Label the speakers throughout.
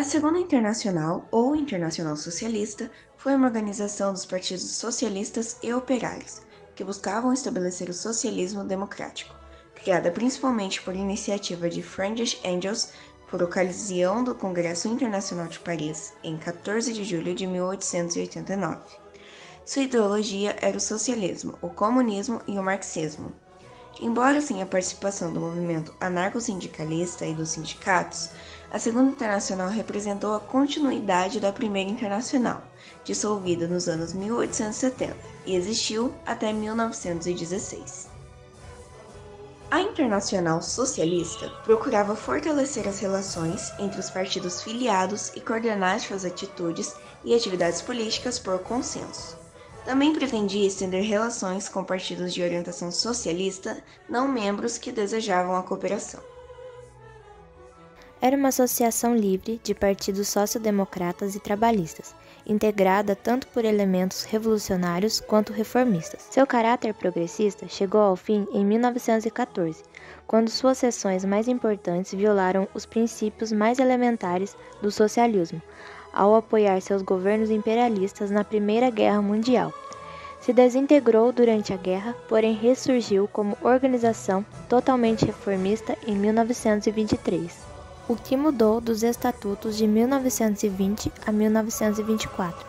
Speaker 1: A Segunda Internacional, ou Internacional Socialista, foi uma organização dos partidos socialistas e operários, que buscavam estabelecer o socialismo democrático, criada principalmente por iniciativa de Friedrich Engels por ocasião do Congresso Internacional de Paris, em 14 de julho de 1889. Sua ideologia era o socialismo, o comunismo e o marxismo. Embora sem a participação do movimento anarco-sindicalista e dos sindicatos, a Segunda Internacional representou a continuidade da Primeira Internacional, dissolvida nos anos 1870, e existiu até 1916. A Internacional Socialista procurava fortalecer as relações entre os partidos filiados e coordenar suas atitudes e atividades políticas por consenso. Também pretendia estender relações com partidos de orientação socialista não membros que desejavam a cooperação.
Speaker 2: Era uma associação livre de partidos sociodemocratas e trabalhistas, integrada tanto por elementos revolucionários quanto reformistas. Seu caráter progressista chegou ao fim em 1914, quando suas seções mais importantes violaram os princípios mais elementares do socialismo, ao apoiar seus governos imperialistas na Primeira Guerra Mundial. Se desintegrou durante a guerra, porém ressurgiu como organização totalmente reformista em 1923. O que mudou dos estatutos de 1920 a 1924?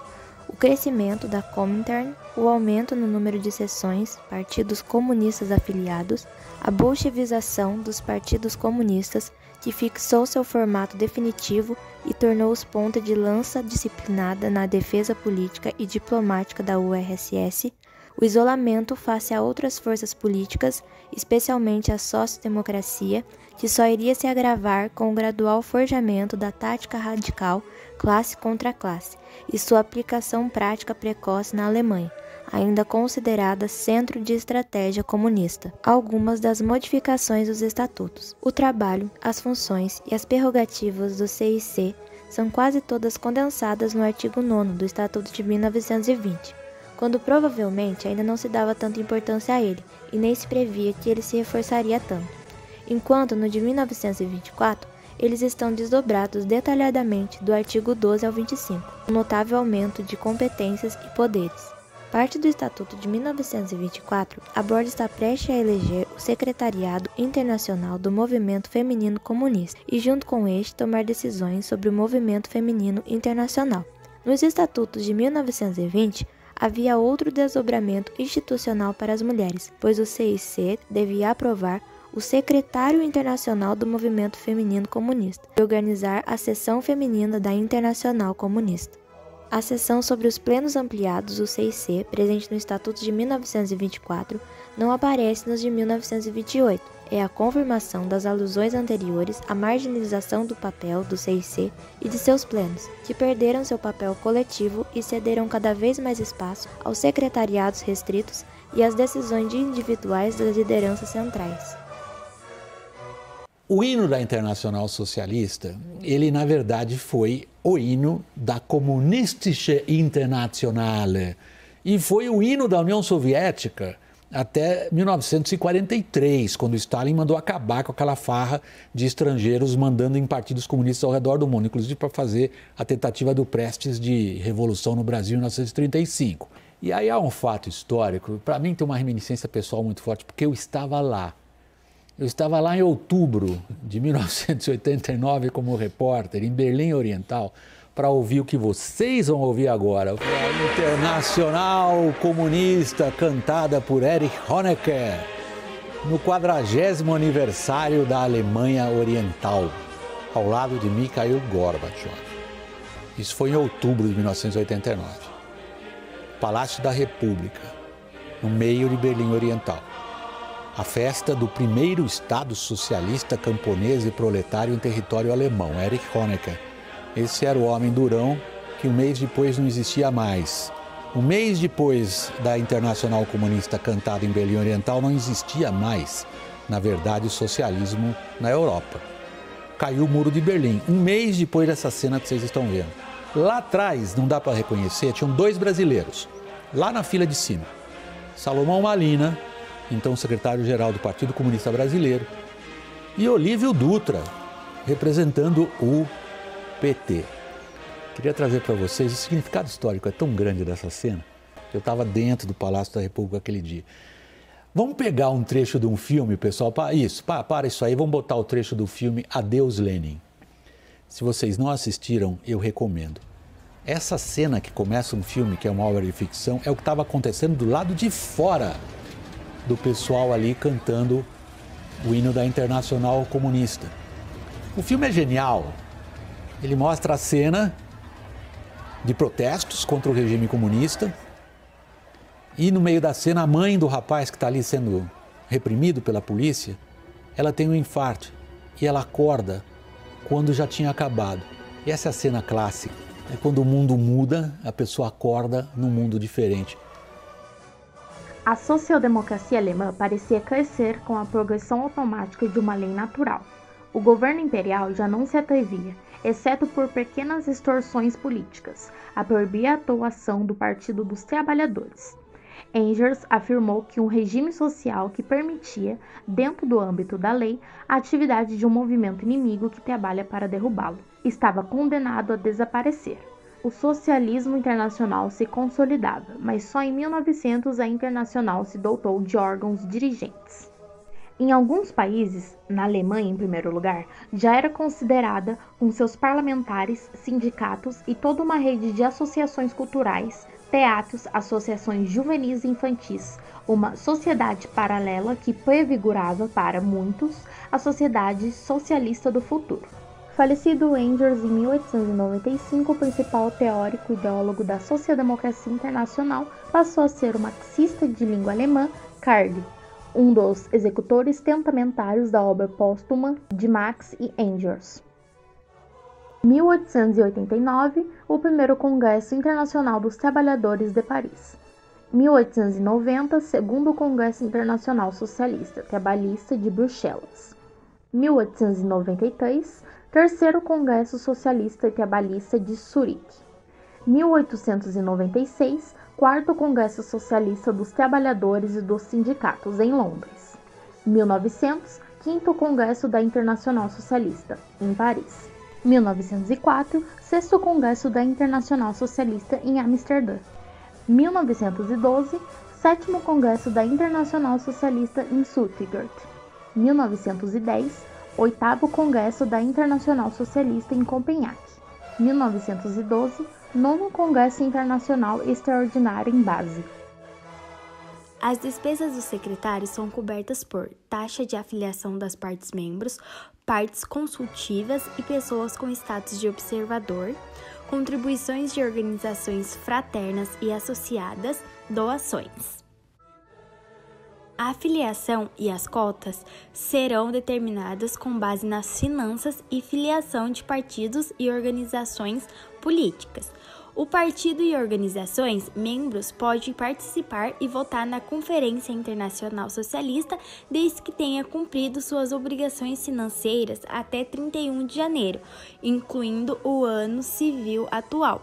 Speaker 2: O crescimento da Comintern, o aumento no número de seções, partidos comunistas afiliados, a bolchevização dos partidos comunistas, que fixou seu formato definitivo e tornou-os ponta de lança disciplinada na defesa política e diplomática da URSS, o isolamento face a outras forças políticas, especialmente a sociodemocracia, que só iria se agravar com o gradual forjamento da tática radical classe contra classe e sua aplicação prática precoce na Alemanha, ainda considerada centro de estratégia comunista. Algumas das modificações dos estatutos. O trabalho, as funções e as prerrogativas do CIC são quase todas condensadas no artigo 9º do Estatuto de 1920, quando provavelmente ainda não se dava tanta importância a ele e nem se previa que ele se reforçaria tanto. Enquanto no de 1924, eles estão desdobrados detalhadamente do artigo 12 ao 25, um notável aumento de competências e poderes. Parte do Estatuto de 1924 aborda estar prestes a eleger o Secretariado Internacional do Movimento Feminino Comunista e, junto com este, tomar decisões sobre o movimento feminino internacional. Nos Estatutos de 1920, havia outro desdobramento institucional para as mulheres, pois o CIC devia aprovar o Secretário Internacional do Movimento Feminino Comunista e organizar a seção feminina da Internacional Comunista. A seção sobre os plenos ampliados do CIC, presente no Estatuto de 1924, não aparece nos de 1928. É a confirmação das alusões anteriores à marginalização do papel do CIC e de seus plenos, que perderam seu papel coletivo e cederam cada vez mais espaço aos secretariados restritos e às decisões individuais das lideranças centrais.
Speaker 3: O hino da Internacional Socialista, ele na verdade foi o hino da Kommunistische Internationale e foi o hino da União Soviética até 1943, quando Stalin mandou acabar com aquela farra de estrangeiros mandando em partidos comunistas ao redor do mundo, inclusive para fazer a tentativa do Prestes de revolução no Brasil em 1935. E aí há um fato histórico, para mim tem uma reminiscência pessoal muito forte, porque eu estava lá. Eu estava lá em outubro de 1989 como repórter, em Berlim Oriental, para ouvir o que vocês vão ouvir agora. A Internacional Comunista, cantada por Erich Honecker, no 40º aniversário da Alemanha Oriental, ao lado de Mikhail Gorbachev. Isso foi em outubro de 1989. Palácio da República, no meio de Berlim Oriental. A festa do primeiro Estado socialista camponês e proletário em território alemão, Erich Honecker. Esse era o homem durão que um mês depois não existia mais. Um mês depois da Internacional Comunista cantada em Berlim Oriental, não existia mais, na verdade, o socialismo na Europa. Caiu o Muro de Berlim, um mês depois dessa cena que vocês estão vendo. Lá atrás, não dá para reconhecer, tinham dois brasileiros, lá na fila de cima. Salomão Malina, então secretário-geral do Partido Comunista Brasileiro, e Olívio Dutra, representando o PT. Queria trazer para vocês o significado histórico, é tão grande dessa cena. Eu estava dentro do Palácio da República aquele dia. Vamos pegar um trecho de um filme, pessoal, para isso aí, vamos botar o trecho do filme Adeus Lenin. Se vocês não assistiram, eu recomendo. Essa cena que começa um filme, que é uma obra de ficção, é o que estava acontecendo do lado de fora do pessoal ali cantando o hino da Internacional Comunista. O filme é genial. Ele mostra a cena de protestos contra o regime comunista e no meio da cena a mãe do rapaz que está ali sendo reprimido pela polícia, ela tem um infarto e ela acorda quando já tinha acabado. E essa é a cena clássica. É quando o mundo muda, a pessoa acorda num mundo diferente.
Speaker 4: A social-democracia alemã parecia crescer com a progressão automática de uma lei natural. O governo imperial já não se atrevia, exceto por pequenas extorsões políticas, a proibir a atuação do Partido dos Trabalhadores. Engels afirmou que um regime social que permitia, dentro do âmbito da lei, a atividade de um movimento inimigo que trabalha para derrubá-lo, estava condenado a desaparecer. O socialismo internacional se consolidava, mas só em 1900 a Internacional se dotou de órgãos dirigentes. Em alguns países, na Alemanha em primeiro lugar, já era considerada, com seus parlamentares, sindicatos e toda uma rede de associações culturais, teatros, associações juvenis e infantis, uma sociedade paralela que prefigurava para muitos a sociedade socialista do futuro. Falecido Engels em 1895, o principal teórico e ideólogo da social-democracia internacional passou a ser o marxista de língua alemã Karl, um dos executores testamentários da obra póstuma de Marx e Engels. 1889, o primeiro Congresso Internacional dos Trabalhadores de Paris. 1890, segundo Congresso Internacional Socialista Trabalhista de Bruxelas. 1893, terceiro Congresso Socialista e Trabalhista de Zurique. 1896, quarto Congresso Socialista dos Trabalhadores e dos Sindicatos em Londres. 1900, quinto Congresso da Internacional Socialista, em Paris. 1904, sexto Congresso da Internacional Socialista em Amsterdã. 1912, sétimo Congresso da Internacional Socialista em Stuttgart. 1910, oitavo Congresso da Internacional Socialista em Copenhague. 1912, nono Congresso Internacional Extraordinário em Basel.
Speaker 2: As despesas dos secretários são cobertas por taxa de afiliação das partes-membros, partes consultivas e pessoas com status de observador, contribuições de organizações fraternas e associadas, doações. A afiliação e as cotas serão determinadas com base nas finanças e filiação de partidos e organizações políticas. O partido e organizações membros podem participar e votar na Conferência Internacional Socialista desde que tenha cumprido suas obrigações financeiras até 31 de janeiro, incluindo o ano civil atual.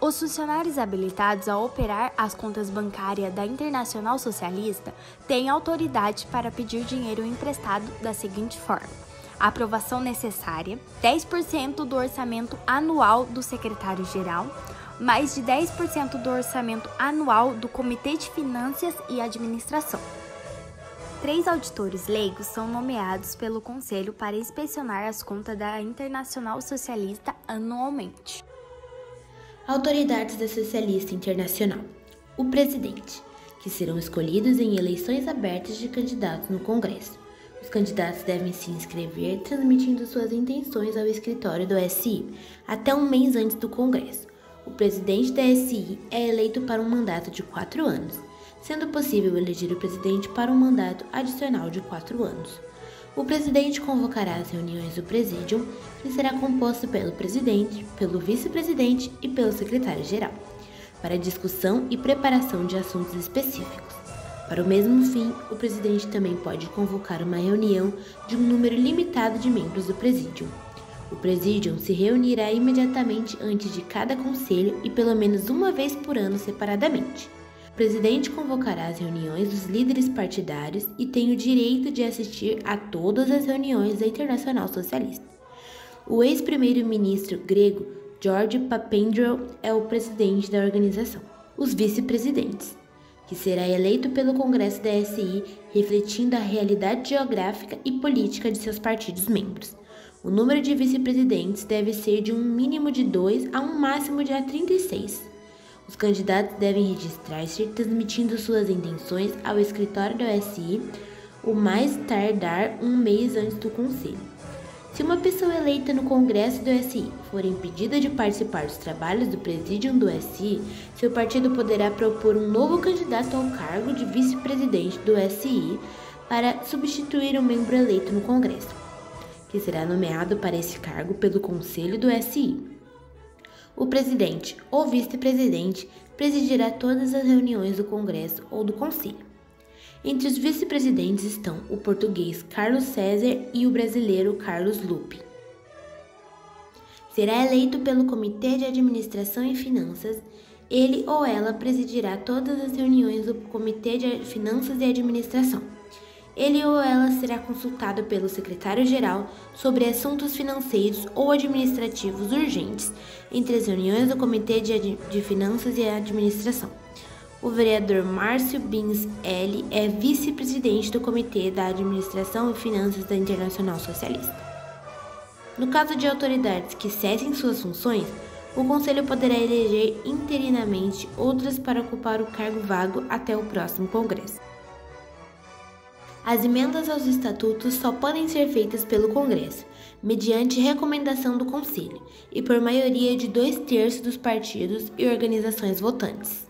Speaker 2: Os funcionários habilitados a operar as contas bancárias da Internacional Socialista têm autoridade para pedir dinheiro emprestado da seguinte forma: a aprovação necessária, 10% do orçamento anual do secretário-geral, mais de 10% do orçamento anual do Comitê de Finanças e Administração. 3 auditores leigos são nomeados pelo Conselho para inspecionar as contas da Internacional Socialista anualmente.
Speaker 5: Autoridades da Socialista Internacional. O presidente, que serão escolhidos em eleições abertas de candidatos no Congresso. Os candidatos devem se inscrever transmitindo suas intenções ao escritório do SI até um mês antes do Congresso. O presidente da SI é eleito para um mandato de 4 anos, sendo possível eleger o presidente para um mandato adicional de 4 anos. O presidente convocará as reuniões do Presídium, que será composto pelo presidente, pelo vice-presidente e pelo secretário-geral, para discussão e preparação de assuntos específicos. Para o mesmo fim, o presidente também pode convocar uma reunião de um número limitado de membros do Presídium. O Presídium se reunirá imediatamente antes de cada conselho e pelo menos uma vez por ano separadamente. O presidente convocará as reuniões dos líderes partidários e tem o direito de assistir a todas as reuniões da Internacional Socialista. O ex-primeiro-ministro grego George Papandreou é o presidente da organização. Os vice-presidentes, que será eleito pelo Congresso da SI, refletindo a realidade geográfica e política de seus partidos membros. O número de vice-presidentes deve ser de um mínimo de 2 a um máximo de 36. Os candidatos devem registrar-se transmitindo suas intenções ao escritório do SI o mais tardar um mês antes do conselho. Se uma pessoa eleita no Congresso do SI for impedida de participar dos trabalhos do Presídium do SI, seu partido poderá propor um novo candidato ao cargo de vice-presidente do SI para substituir um membro eleito no Congresso, que será nomeado para esse cargo pelo Conselho do SI. O presidente ou vice-presidente presidirá todas as reuniões do Congresso ou do Conselho. Entre os vice-presidentes estão o português Carlos César e o brasileiro Carlos Lupe. Será eleito pelo Comitê de Administração e Finanças. Ele ou ela presidirá todas as reuniões do Comitê de Finanças e Administração. Ele ou ela será consultado pelo secretário-geral sobre assuntos financeiros ou administrativos urgentes entre as reuniões do Comitê de Finanças e Administração. O vereador Márcio Bins L. é vice-presidente do Comitê da Administração e Finanças da Internacional Socialista. No caso de autoridades que cessem suas funções, o Conselho poderá eleger interinamente outras para ocupar o cargo vago até o próximo Congresso. As emendas aos estatutos só podem ser feitas pelo Congresso, mediante recomendação do Conselho, e por maioria de 2/3 dos partidos e organizações votantes.